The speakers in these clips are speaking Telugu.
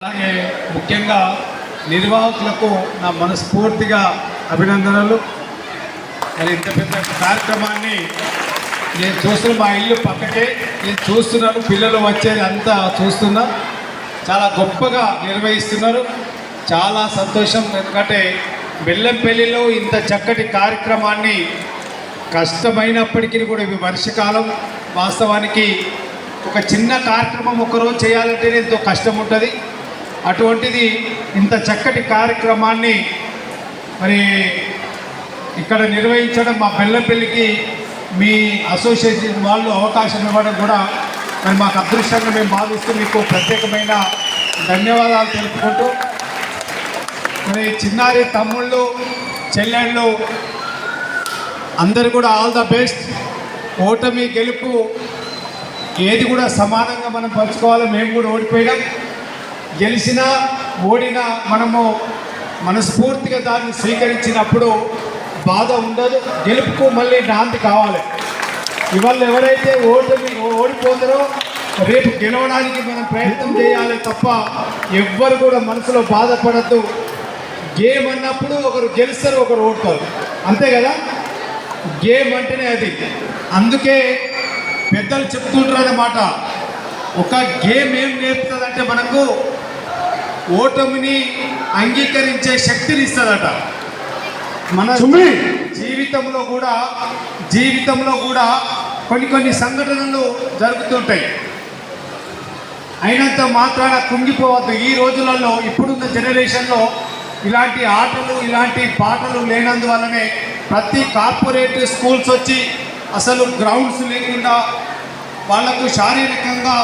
అలాగే ముఖ్యంగా నిర్వాహకులకు నా మనస్ఫూర్తిగా అభినందనలు. మరి ఇంత పెద్ద కార్యక్రమాన్ని నేను చూస్తున్న మా ఇల్లు పక్కకే నేను చూస్తున్నాను, పిల్లలు వచ్చేది అంతా చూస్తున్నా. చాలా గొప్పగా నిర్వహిస్తున్నారు, చాలా సంతోషం. ఎందుకంటే బెల్లంపల్లిలో ఇంత చక్కటి కార్యక్రమాన్ని కష్టమైనప్పటికీ కూడా ఇవి వర్షకాలం, వాస్తవానికి ఒక చిన్న కార్యక్రమం ఒకరోజు చేయాలంటే ఎంతో కష్టం ఉంటుంది. అటువంటిది ఇంత చక్కటి కార్యక్రమాన్ని మరి ఇక్కడ నిర్వహించడం మా బెల్లంపల్లికి మీ అసోసియేషన్ వాళ్ళు అవకాశం ఇవ్వడం కూడా మరి మాకు అదృష్టంగా మేము భావిస్తూ మీకు ప్రత్యేకమైన ధన్యవాదాలు తెలుపుకుంటూ, మరి చిన్నారి తమ్ముళ్ళు చెల్లెళ్ళు అందరు కూడా ఆల్ ద బెస్ట్. ఓటమి గెలుపు ఏది కూడా సమానంగా మనం పంచుకోవాలి. మేము కూడా ఓడిపోయినాం, గెలిచినా ఓడినా మనము మనస్ఫూర్తిగా దాన్ని స్వీకరించినప్పుడు బాధ ఉండదు. గెలుపుకు మళ్ళీ నాంది కావాలి. ఇవాళ ఎవరైతే ఓడిపోతారో రేపు గెలవడానికి మనం ప్రయత్నం చేయాలి తప్ప ఎవ్వరు కూడా మనసులో బాధపడద్దు. గేమ్ అన్నప్పుడు ఒకరు గెలుస్తారు, ఒకరు ఓడతారు, అంతే కదా. గేమ్ అంటేనే అది. అందుకే పెద్దలు చెప్తుంటారు అన్నమాట, ఒక గేమ్ ఏం నేర్పుతుందంటే మనకు ఓటమిని అంగీకరించే శక్తిని ఇస్తుందట. మన జీవితంలో కూడా కొన్ని సంఘటనలు జరుగుతుంటాయి. అయినంత మాత్రాన కుంగిపోవద్దు. ఈ రోజులలో ఇప్పుడున్న జనరేషన్లో ఇలాంటి ఆటలు ఇలాంటి పాటలు లేనందువల్లనే ప్రతి కార్పొరేట్ స్కూల్స్ వచ్చి అసలు గ్రౌండ్స్ లేకుండా వాళ్లకు శారీరకంగా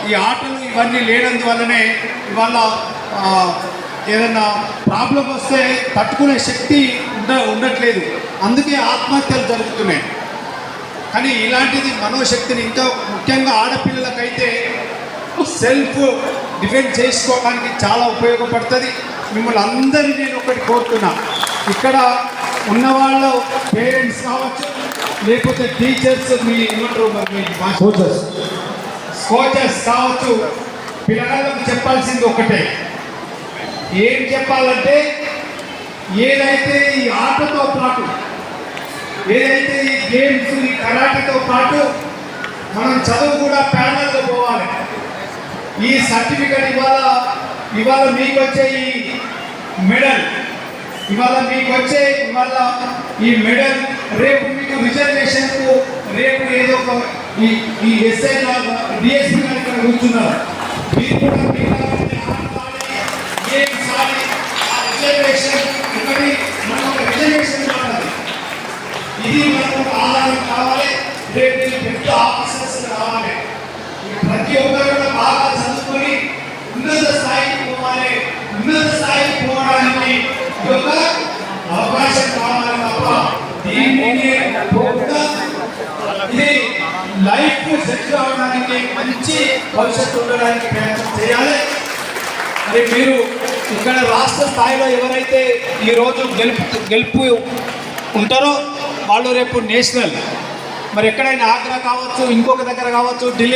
ఈ ఆటలు ఇవన్నీ లేనందువల్లనే ఇవాళ ఏదైనా ప్రాబ్లం వస్తే తట్టుకునే శక్తి ఉండట్లేదు. అందుకే ఆత్మహత్యలు జరుగుతున్నాయి. కానీ ఇలాంటిది మనోశక్తిని, ఇంకా ముఖ్యంగా ఆడపిల్లలకైతే సెల్ఫ్ డిఫెండ్ చేసుకోవడానికి చాలా ఉపయోగపడుతుంది. మిమ్మల్ని అందరినీ నేను ఒకటి కోరుతున్నా, ఇక్కడ ఉన్నవాళ్ళు పేరెంట్స్ కావచ్చు, లేకపోతే టీచర్స్, మీ కోచెస్ కావచ్చు, పిల్లలకు చెప్పాల్సింది ఒకటే. ఏం చెప్పాలంటే, ఏదైతే ఈ ఆటతో పాటు, ఏదైతే ఈ గేమ్స్ ఈ కరాటేతో పాటు మనం చదువు కూడా ప్యానల్లో పోవాలి. ఈ సర్టిఫికెట్ ఇవాళ మీకు వచ్చే ఈ మెడల్, ఇవాళ ఈ మెడల్ రేపు మీకు రిజర్వేషన్కు రేపు ఏదో ఒక ఈ ఎస్ఐ డిఎస్పీ గారు ఇక్కడ కూర్చున్నారు, మీరు కూడా రిజర్వేషన్ ఒకటి మనకు రిజర్వేషన్ కావాలి. ఇది మనకు ఆదాయం కావాలి. రేపు పెద్ద ఆఫీసర్స్ కావాలి. ప్రతి ఒక్కరు కూడా బాగా చదువుకొని ఉన్నత స్థాయికి పోవాలి. ఉన్నత స్థాయికి పోవడానికి ఒక అవకాశం కావాలి తప్ప దీన్ని ఇది లైఫ్ సెటిల్ అవడానికి, మంచి భవిష్యత్తు ఉండడానికి ప్రయత్నం చేయాలి. మరి మీరు ఇక్కడ రాష్ట్ర స్థాయిలో ఎవరైతే ఈరోజు గెలుపు ఉంటారో వాళ్ళు రేపు నేషనల్, మరి ఎక్కడైనా ఆగ్రా కావచ్చు, ఇంకొక దగ్గర కావచ్చు, ఢిల్లీ